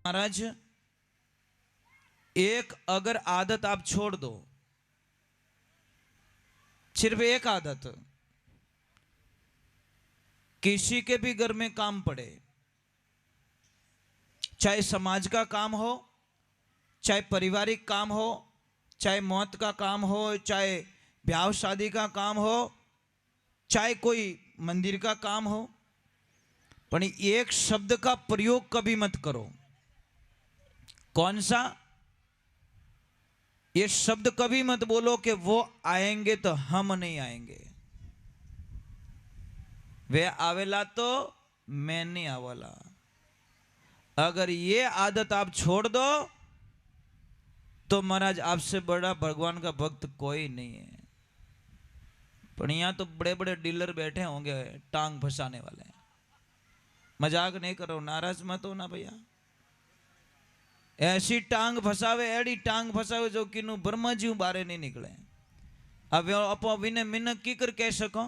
महाराज, एक अगर आदत आप छोड़ दो, सिर्फ एक आदत, किसी के भी घर में काम पड़े, चाहे समाज का काम हो, चाहे पारिवारिक काम हो, चाहे मौत का काम हो, चाहे ब्याह शादी का काम हो, चाहे कोई मंदिर का काम हो, पर एक शब्द का प्रयोग कभी मत करो। कौन सा? ये शब्द कभी मत बोलो कि वो आएंगे तो हम नहीं आएंगे, वे आवेला तो मैं नहीं आवाला। अगर ये आदत आप छोड़ दो तो महाराज आपसे बड़ा भगवान का भक्त कोई नहीं है। पर यहां तो बड़े बड़े डीलर बैठे होंगे टांग फंसाने वाले। मजाक नहीं करो, नाराज मत हो ना भैया। ऐसी टांग फसावे, एडी टांग फसावे जो कि ब्रह्मा जी बारे नहीं निकले। अब आप विने मिनक की कर कह सको?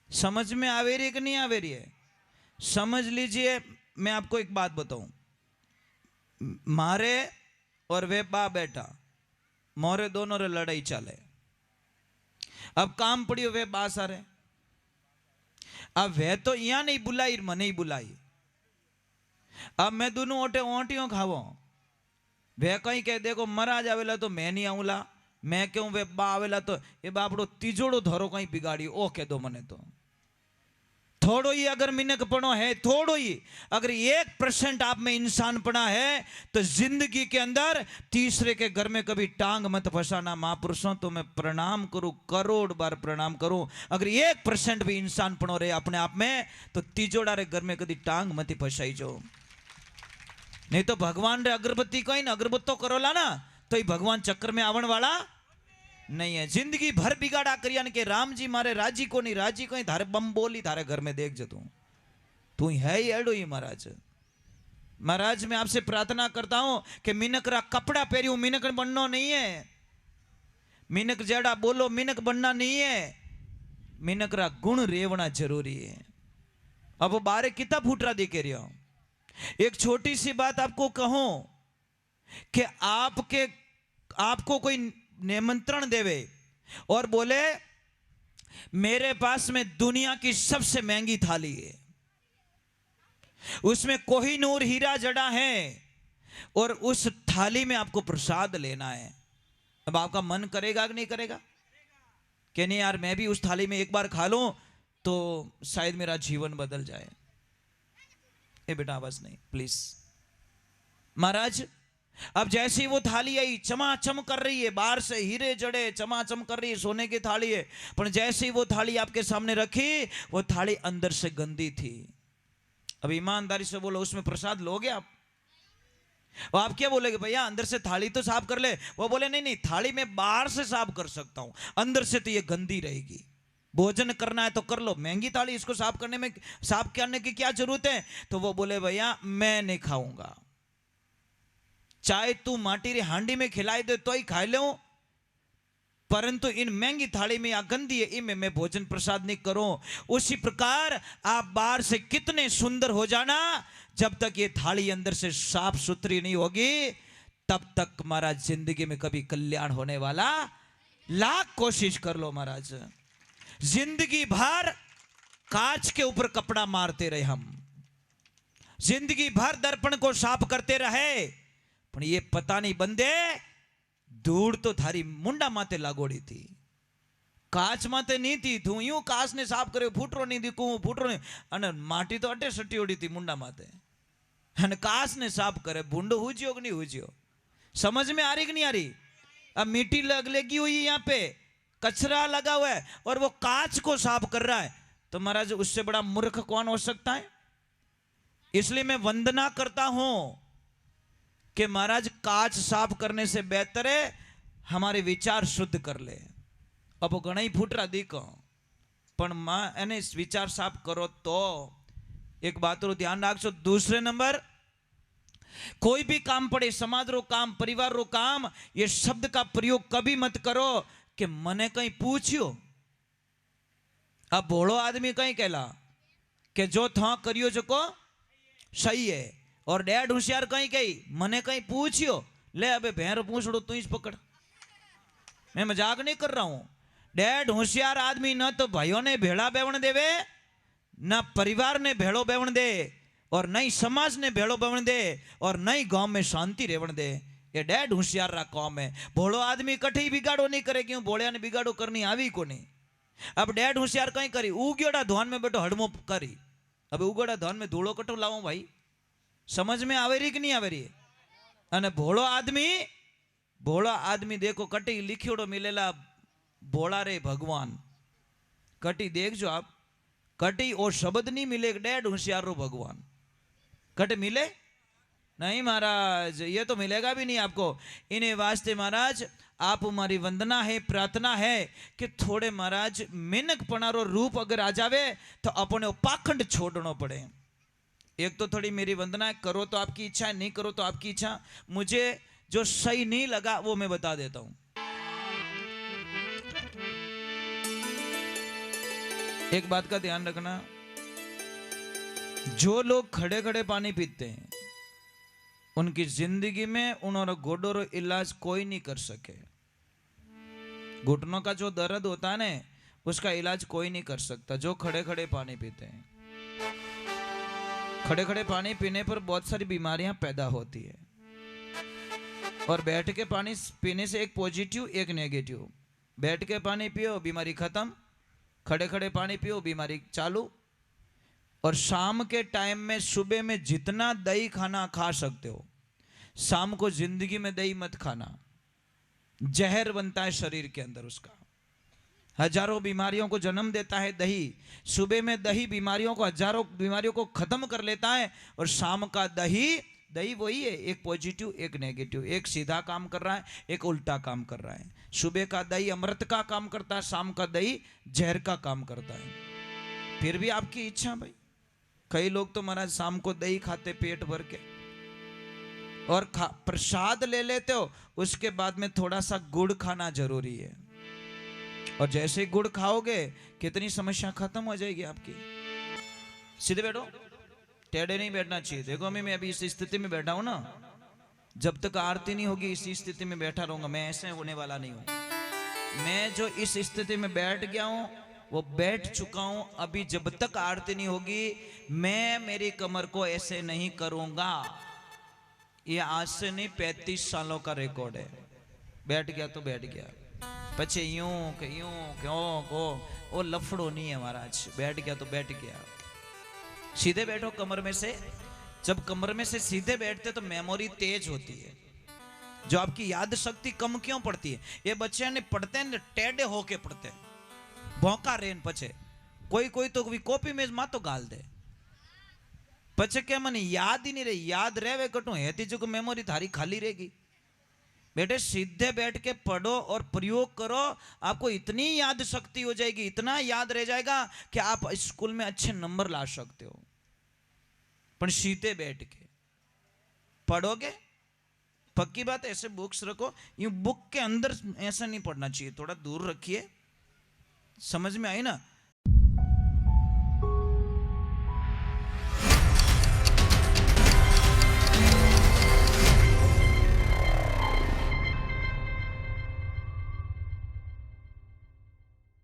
समझ में आवे रही है कि नहीं आवे रही है? समझ लीजिए, मैं आपको एक बात बताऊं। मारे और वे बा बेटा मोरे दोनों रे लड़ाई चले। अब काम पड़ियो वे बा सारे। अब वे तो यहां नहीं बुलाई, मने ही बुलाई। अब मैं दोनों ओटे ओंटियों खावो, वे कहीं कह देखो महाराज आवेला तो मैं नहीं आऊला, मैं क्यों वे बा आवेला तो ये बापड़ो तीजोड़ो धरो कहीं बिगाड़ी ओ कह दो मने। तो थोड़ो ही अगर मिनकपणो है, थोड़ो ही अगर 1% आप में इंसानपना है तो जिंदगी के अंदर तीसरे के घर में कभी टांग मत फंसाना। महापुरुषों तो मैं प्रणाम करूं, करोड़ बार प्रणाम करूं। अगर 1% भी इंसानपणो रहे अपने आप में तो तीजोड़ा रे घर में कभी टांग मत फंसाई जो। नहीं तो भगवान रे अगरबत्ती कोई ना अगरबत्तो करोला ना तो ये भगवान चक्कर में आवन वाला नहीं है। जिंदगी भर बिगाड़ा करिया के राम जी मारे राजी को नहीं, राजी को थारे बम बोली थारे घर में देख जतू तू है ही एडो ही। महाराज, महाराज मैं आपसे प्रार्थना करता हूं कि मिनक रा कपड़ा पहरियो मिनक बनना नहीं है। मिनक जेड़ा बोलो मिनक बनना नहीं है, मिनक रा गुण रेवना जरूरी है। अब वो बारे कितना फूटरा दे के रहा। एक छोटी सी बात आपको कहूं कि आपको कोई निमंत्रण देवे और बोले मेरे पास में दुनिया की सबसे महंगी थाली है, उसमें कोहिनूर हीरा जड़ा है और उस थाली में आपको प्रसाद लेना है। अब आपका मन करेगा कि नहीं करेगा? कि नहीं यार मैं भी उस थाली में एक बार खा लूं तो शायद मेरा जीवन बदल जाए। ए बेटा बस नहीं प्लीज। महाराज, अब जैसी वो थाली आई चमाचम कर रही है, बाहर से हीरे जड़े चमाचम कर रही है, सोने की थाली है, पर जैसे ही वो थाली आपके सामने रखी वो थाली अंदर से गंदी थी। अब ईमानदारी से बोलो उसमें प्रसाद लोगे आप? वो आप क्या बोलेगे? भैया अंदर से थाली तो साफ कर ले। वो बोले नहीं नहीं, थाली में बाहर से साफ कर सकता हूं, अंदर से तो ये गंदी रहेगी। भोजन करना है तो कर लो, महंगी थाली इसको साफ करने की क्या जरूरत है? तो वो बोले भैया मैं नहीं खाऊंगा, चाहे तू माटी री हांडी में खिलाई दे तो ही खा ले, परंतु इन महंगी थाली में या गंदी है इनमें मैं भोजन प्रसाद नहीं करूं। उसी प्रकार आप बाहर से कितने सुंदर हो जाना, जब तक ये थाली अंदर से साफ सुथरी नहीं होगी तब तक महाराज जिंदगी में कभी कल्याण होने वाला। लाख कोशिश कर लो महाराज, जिंदगी भर कांच के ऊपर कपड़ा मारते रहे हम, जिंदगी भर दर्पण को साफ करते रहे, पर ये पता नहीं बंदे धूड़ तो थारी मुंडा माते लागोड़ी थी, काच माते नहीं थी। तू यूं काच ने साफ करे फूटरो नहीं दिखू फूटरो नहीं, अने माटी तो अटे सटी ओड़ी थी मुंडा माते, अने काच ने साफ करे भूंडो हुजियो कि नहीं हुजियो? समझ में आ रही कि नहीं आ रही? अब मिट्टी लगी हुई है, यहाँ पे कचरा लगा हुआ है और वो कांच को साफ कर रहा है, तो महाराज उससे बड़ा मूर्ख कौन हो सकता है? इसलिए मैं वंदना करता हूं कि महाराज कांच साफ करने से बेहतर है हमारे विचार शुद्ध कर ले। अब घना ही फूटरा दीको पण मां एने विचार साफ करो तो एक बात रो ध्यान रखो। दूसरे नंबर, कोई भी काम पड़े, समाज रो काम, परिवार रो काम, ये शब्द का प्रयोग कभी मत करो कि मने कहीं पूछियो। अब भोड़ो आदमी कहीं कहला कि जो था करियो जो को सही है, और डैड होशियार कहीं कही मने कहीं पूछियो ले अबे भैर पूछड़ो तू ही पकड़। मैं मजाक नहीं कर रहा हूं। डैड होशियार आदमी न तो भाइयों ने भेड़ा बेवण देवे, न परिवार ने भेड़ो बेवण दे, और न ही समाज ने भेड़ो बेवण दे, और न ही गांव में शांति रेवण दे। ये डैड होशियार रा कौम है। भोलो आदमी कठी बिगाड़ो नहीं करे, क्यों भोलिया ने बिगाड़ो करनी आवी को नहीं। अब डैड होशियार कहीं करी उगेड़ा धोन में बेटो हड़मो करी। अब उगेड़ा धोन में धूड़ो कटो लाऊं भाई, समझ में आवे रही कि नहीं आवे रही। अने भोलो आदमी देखो कटी लिखियोड़ो मिलेला भोला रे भगवान। कटी देखो आप, कटी और शब्द नहीं मिले डैड होशियार रो भगवान। कट मिले नहीं महाराज, ये तो मिलेगा भी नहीं आपको। इन्हें वास्ते महाराज आप हमारी वंदना है, प्रार्थना है कि थोड़े महाराज मिनक पनारो रूप अगर आ जावे तो अपने पाखंड छोड़ना पड़े। एक तो थोड़ी मेरी वंदना है, करो तो आपकी इच्छा है, नहीं करो तो आपकी इच्छा। मुझे जो सही नहीं लगा वो मैं बता देता हूं। एक बात का ध्यान रखना, जो लोग खड़े खड़े पानी पीते हैं उनकी जिंदगी में उन्होंने घोड़ों इलाज कोई नहीं कर सके। घुटनों का जो दर्द होता है ना उसका इलाज कोई नहीं कर सकता जो खड़े खड़े पानी पीते हैं। खड़े खड़े पानी पीने पर बहुत सारी बीमारियां पैदा होती है, और बैठ के पानी पीने से एक पॉजिटिव एक नेगेटिव। बैठ के पानी पियो बीमारी खत्म, खड़े खड़े पानी पियो बीमारी चालू। और शाम के टाइम में सुबह में जितना दही खाना खा सकते हो, शाम को जिंदगी में दही मत खाना, जहर बनता है शरीर के अंदर उसका, हजारों बीमारियों को जन्म देता है दही। सुबह में दही बीमारियों को, हजारों बीमारियों को खत्म कर लेता है, और शाम का दही वही है, एक पॉजिटिव एक नेगेटिव, एक सीधा काम कर रहा है एक उल्टा काम कर रहा है। सुबह का दही अमृत का काम करता है, शाम का दही जहर का काम करता है। फिर भी आपकी इच्छा भाई। कई लोग तो महाराज शाम को दही खाते पेट भर के, और प्रसाद ले लेते हो, उसके बाद में थोड़ा सा गुड़ खाना जरूरी है। और जैसे गुड़ खाओगे कितनी समस्या खत्म हो जाएगी आपकी। सीधे बैठो, टेढ़े नहीं बैठना चाहिए। देखो मैं अभी इस स्थिति में बैठा हूं ना, जब तक आरती नहीं होगी इसी स्थिति में बैठा रहूंगा। मैं ऐसे होने वाला नहीं हूं। मैं जो इस स्थिति में बैठ गया हूं वो बैठ चुका हूं। अभी जब तक आरती नहीं होगी मैं मेरी कमर को ऐसे नहीं करूंगा। ये आज से नहीं 35 सालों का रिकॉर्ड है। बैठ गया तो बैठ गया, पचे यूं क्यों को वो लफड़ो नहीं है महाराज। बैठ गया तो बैठ गया। सीधे बैठो कमर में से। जब कमर में से सीधे बैठते तो मेमोरी तेज होती है, जो आपकी याद शक्ति कम क्यों पड़ती है। ये बच्चे ने पढ़ते हैं टेढ़े होके पढ़ते हैं, भौंका रेन पचे कोई तो कॉपी में माँ तो गाल दे पचे क्या मन याद ही नहीं रही। याद रहे कटू है जो मेमोरी थारी खाली रहेगी। बेटे सीधे बैठ के पढ़ो और प्रयोग करो, आपको इतनी याद शक्ति हो जाएगी, इतना याद रह जाएगा कि आप स्कूल में अच्छे नंबर ला सकते हो। पर सीधे बैठ के पढ़ोगे, पक्की बात। ऐसे बुक्स रखो, यूं बुक के अंदर ऐसा नहीं पढ़ना चाहिए, थोड़ा दूर रखिए। समझ में आई ना।